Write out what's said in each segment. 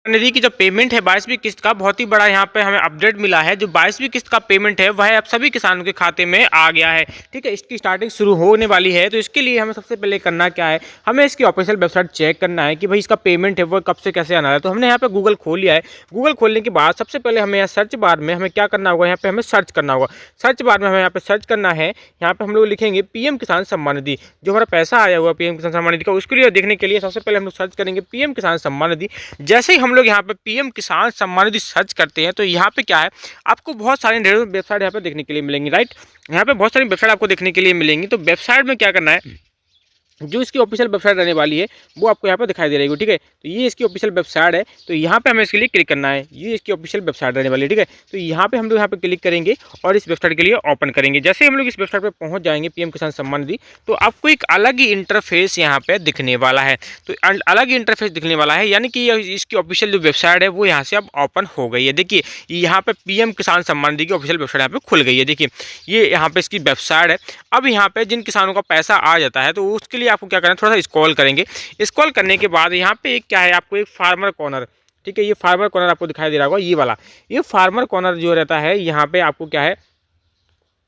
निधि की जो पेमेंट है 22वीं किस्त का बहुत ही बड़ा यहाँ पे हमें अपडेट मिला है। जो 22वीं किस्त का पेमेंट है वह अब सभी किसानों के खाते में आ गया है। ठीक है, इसकी स्टार्टिंग शुरू होने वाली है। तो इसके लिए हमें सबसे पहले करना क्या है, हमें इसकी ऑफिशियल वेबसाइट चेक करना है कि भाई इसका पेमेंट है वो कब से कैसे आना है। तो हमने यहाँ पे गूगल खोल लिया है। गूगल खोलने के बाद सबसे पहले हमें यहाँ सर्च बार में हमें क्या करना होगा, यहाँ पे हमें सर्च करना होगा। सर्च बार में हमें यहाँ पे सर्च करना है, यहाँ पे हम लोग लिखेंगे पीएम किसान सम्मान निधि। जो हमारा पैसा आया हुआ पीएम किसान सम्मान निधि का, उसके लिए देखने के लिए सबसे पहले हम लोग सर्च करेंगे पीएम किसान सम्मान निधि। जैसे ही हम लोग यहाँ पे पीएम किसान सम्मान निधि सर्च करते हैं तो यहाँ पे क्या है, आपको बहुत सारी वेबसाइट यहाँ पे देखने के लिए मिलेंगी। राइट, यहाँ पे बहुत सारी वेबसाइट आपको देखने के लिए मिलेंगी। तो वेबसाइट में क्या करना है, जो इसकी ऑफिशियल वेबसाइट रहने वाली है वो आपको यहाँ पर दिखाई दे रही है। ठीक है, तो ये इसकी ऑफिशियल वेबसाइट है। तो यहाँ पे हमें इसके लिए क्लिक करना है, ये इसकी ऑफिशियल वेबसाइट रहने वाली है। ठीक है, तो यहाँ पे हम लोग यहाँ पे क्लिक करेंगे और इस वेबसाइट के लिए ओपन करेंगे। जैसे हम लोग इस वेबसाइट पे पहुँच जाएंगे पीएम किसान सम्मान निधि, तो आपको एक अलग ही इंटरफेस यहाँ पे दिखने वाला है। तो अलग ही इंटरफेस दिखने वाला है, यानी कि इसकी ऑफिशियल जो वेबसाइट है वो यहाँ से अब ओपन हो गई है। देखिए यहाँ पे पीएम किसान सम्मान निधि की ऑफिशियल वेबसाइट यहाँ पे खुल गई है। देखिए ये यहाँ पे इसकी वेबसाइट है। अब यहाँ पे जिन किसानों का पैसा आ जाता है तो उसके लिए आपको क्या करना है, थोड़ा सा स्क्रॉल करेंगे। स्क्रॉल करने के बाद यहाँ पे एक क्या है, आपको एक फार्मर कॉर्नर, ठीक है, ये फार्मर कॉर्नर आपको दिखाई दे रहा होगा, ये वाला। ये फार्मर कॉर्नर जो रहता है यहाँ पे आपको क्या है,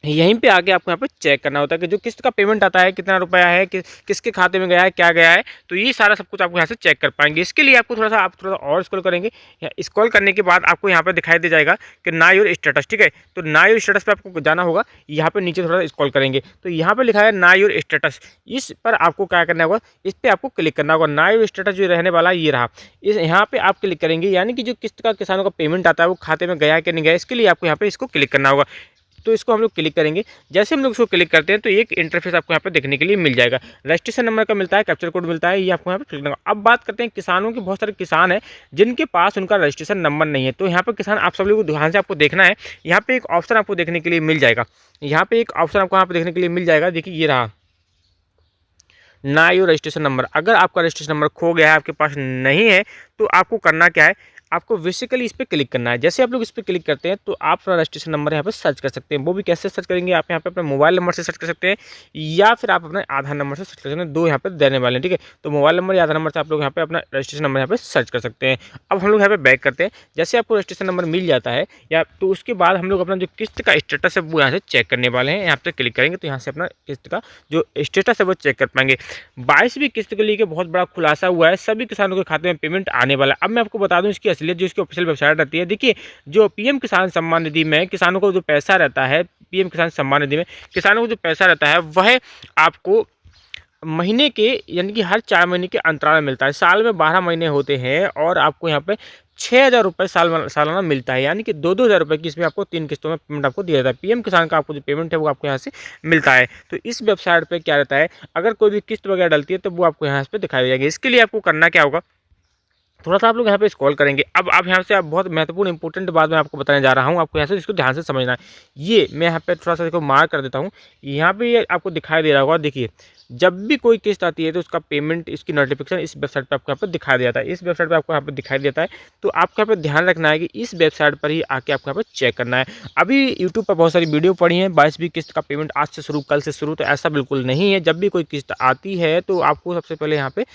यहीं पे आके आपको यहाँ पे चेक करना होता है कि जो किस्त का पेमेंट आता है कितना रुपया है, किसके खाते में गया है, क्या गया है। तो ये सारा सब कुछ आपको यहाँ से चेक कर पाएंगे। इसके लिए आपको आप थोड़ा सा और स्क्रॉल करेंगे। स्क्रॉल करने के बाद आपको यहाँ पे दिखाई दे जाएगा कि ना योर स्टेटस। ठीक है, तो ना योर स्टेटस पे आपको जाना होगा। यहाँ पे नीचे थोड़ा सा स्क्रॉल करेंगे तो यहाँ पे लिखा है ना योर स्टेटस। इस पर आपको क्या करना होगा, इस पर आपको क्लिक करना होगा। ना योर स्टेटस जो रहने वाला ये रहा, इस यहाँ पे आप क्लिक करेंगे, यानी कि जो किस्त का किसानों का पेमेंट आता है वो खाते में गया कि नहीं गया, इसके लिए आपको यहाँ पे इसको क्लिक करना होगा। तो इसको हम लोग क्लिक करेंगे। जैसे हम लोग इसको क्लिक करते हैं तो एक इंटरफेस आपको यहाँ पे देखने के लिए मिल जाएगा। रजिस्ट्रेशन नंबर का मिलता है, कैप्चर कोड मिलता है, ये आपको यहाँ पे क्लिक करना। अब बात करते हैं किसानों के, बहुत सारे किसान हैं जिनके पास उनका रजिस्ट्रेशन नंबर नहीं है। तो यहाँ पे किसान आप सब लोगों को ध्यान से आपको देखना है। यहाँ पे एक ऑप्शन आपको देखने के लिए मिल जाएगा, यहाँ पे एक ऑप्शन आपको यहाँ पे देखने के लिए मिल जाएगा। देखिए ये रहा ना योर रजिस्ट्रेशन नंबर। अगर आपका रजिस्ट्रेशन नंबर खो गया है, आपके पास नहीं है, तो आपको करना क्या है, आपको बेसिकली इस पर क्लिक करना है। जैसे आप लोग इस पर क्लिक करते हैं तो आप अपना रजिस्ट्रेशन नंबर यहाँ पे सर्च कर सकते हैं। वो भी कैसे सर्च करेंगे, आप यहाँ पे अपने मोबाइल नंबर से सर्च कर सकते हैं या फिर आप अपने आधार नंबर से सर्च कर सकते हैं। दो यहाँ पे देने वाले हैं। ठीक है, तो मोबाइल नंबर या आधार नंबर से आप लोग यहाँ पे अपना रजिस्ट्रेशन नंबर यहाँ पे सर्च कर सकते हैं। अब हम लोग यहाँ पे बैक करते हैं। जैसे आपको रजिस्ट्रेशन नंबर मिल जाता है या तो उसके बाद हम लोग अपना जो किस्त का स्टेटस है वो यहाँ से चेक करने वाले हैं। यहाँ पे क्लिक करेंगे तो यहाँ से अपना किस्त का जो स्टेटस है वो चेक कर पाएंगे। 22वीं किस्त के लिए बहुत बड़ा खुलासा हुआ है, सभी किसानों के खाते में पेमेंट आने वाला है। अब मैं आपको बता दूं इसकी असलियत, जो इसकी ऑफिशियल वेबसाइट रहती है। देखिए जो पीएम किसान सम्मान निधि में किसानों को जो पैसा रहता है, पीएम किसान सम्मान निधि में किसानों को जो पैसा रहता है वह आपको महीने के, यानी कि हर 4 महीने के अंतराल में मिलता है। साल में 12 महीने होते हैं और आपको यहाँ पे 6,000 रुपये सालाना मिलता है, यानी कि 2-2 हज़ार रुपये की इसमें आपको 3 किस्तों में पेमेंट आपको दिया जाता है। पीएम किसान का आपको जो पेमेंट है वो आपको यहाँ से मिलता है। तो इस वेबसाइट पे क्या रहता है, अगर कोई भी किस्त वगैरह डलती है तो वो आपको यहाँ पे दिखाई जाएगी। इसके लिए आपको करना क्या होगा, थोड़ा सा आप लोग यहाँ पे स्क्रॉल करेंगे। अब आप यहाँ से आप बहुत महत्वपूर्ण इंपॉर्टेंट बात मैं आपको बताने जा रहा हूँ, आपको यहाँ से इसको ध्यान से समझना है। ये मैं यहाँ पे थोड़ा सा इसको मार्क कर देता हूँ। यहाँ पे ये आपको दिखाई दे रहा होगा। देखिए जब भी कोई किस्त आती है तो उसका पेमेंट, इसकी नोटिफिकेशन इस वेबसाइट पे आपको यहाँ पे दिखाई देता है। इस वेबसाइट पे आपको यहाँ पे दिखाई देता है। तो आपको यहाँ पे ध्यान रखना है कि इस वेबसाइट पर ही आके आपको यहाँ पे चेक करना है। अभी यूट्यूब पर बहुत सारी वीडियो पड़ी हैं 22वीं किस्त का पेमेंट आज से शुरू, कल से शुरू, तो ऐसा बिल्कुल नहीं है। जब भी कोई किस्त आती है तो आपको सबसे पहले यहाँ पे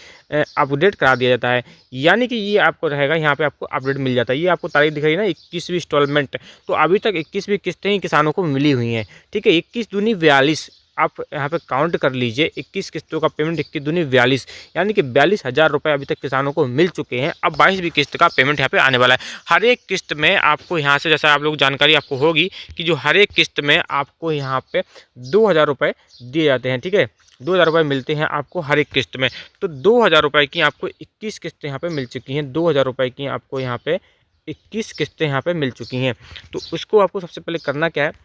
अपडेट करा दिया जाता है, यानी कि ये आपको रहेगा, यहाँ पे आपको अपडेट मिल जाता है। ये आपको तारीख दिख रही है ना, 21वीं इंस्टॉलमेंट। तो अभी तक 21वीं किस्तें ही किसानों को मिली हुई हैं। ठीक है, 21 दूनी 42, आप यहाँ पे काउंट कर लीजिए। 21 किस्तों का पेमेंट 21 दूनी 42, यानी कि 42,000 रुपये अभी तक किसानों को मिल चुके हैं। अब 22वीं किस्त का पेमेंट यहाँ पे आने वाला है। हर एक किस्त में आपको यहाँ से, जैसा आप लोग जानकारी आपको होगी कि जो हर एक किस्त में आपको यहाँ पे 2,000 रुपये दिए जाते हैं। ठीक है, 2,000 रुपये मिलते हैं आपको हर एक किस्त में। तो 2,000 रुपये की आपको 21 किस्तें यहाँ पे मिल चुकी हैं। 2,000 रुपये की आपको यहाँ पे 21 किस्तें यहाँ पे मिल चुकी हैं। तो उसको आपको सबसे पहले करना क्या है,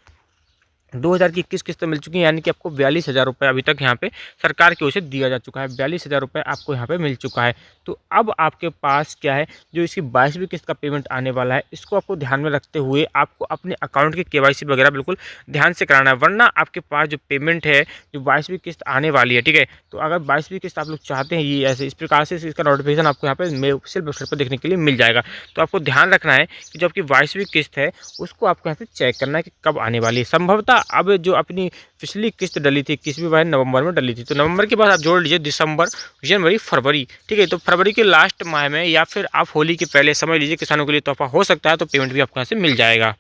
2,000 की 21 किस्त मिल चुकी है, यानी कि आपको 42,000 रुपये अभी तक यहाँ पे सरकार की ओर से दिया जा चुका है। 42,000 रुपये आपको यहाँ पे मिल चुका है। तो अब आपके पास क्या है, जो इसकी 22वीं किस्त का पेमेंट आने वाला है, इसको आपको ध्यान में रखते हुए आपको अपने अकाउंट की केवाईसी वगैरह बिल्कुल ध्यान से कराना है, वरना आपके पास जो पेमेंट है, जो 22वीं किस्त आने वाली है, ठीक है, तो अगर 22वीं किस्त आप लोग चाहते हैं, ये ऐसे इस प्रकार से इसका नोटिफिकेशन आपको यहाँ पे मेरे ऑफिशियल वेबसाइट पर देखने के लिए मिल जाएगा। तो आपको ध्यान रखना है कि जो आपकी 22वीं किस्त है उसको आपको यहाँ से चेक करना है कि कब आने वाली है। संभवतः अब जो अपनी पिछली किस्त डली थी 21वीं नवंबर में डली थी, तो नवंबर के बाद आप जोड़ लीजिए दिसंबर, जनवरी, फरवरी, ठीक है। तो फरवरी के लास्ट माह में या फिर आप होली के पहले समझ लीजिए किसानों के लिए तोहफा हो सकता है, तो पेमेंट भी आपको यहाँ से मिल जाएगा।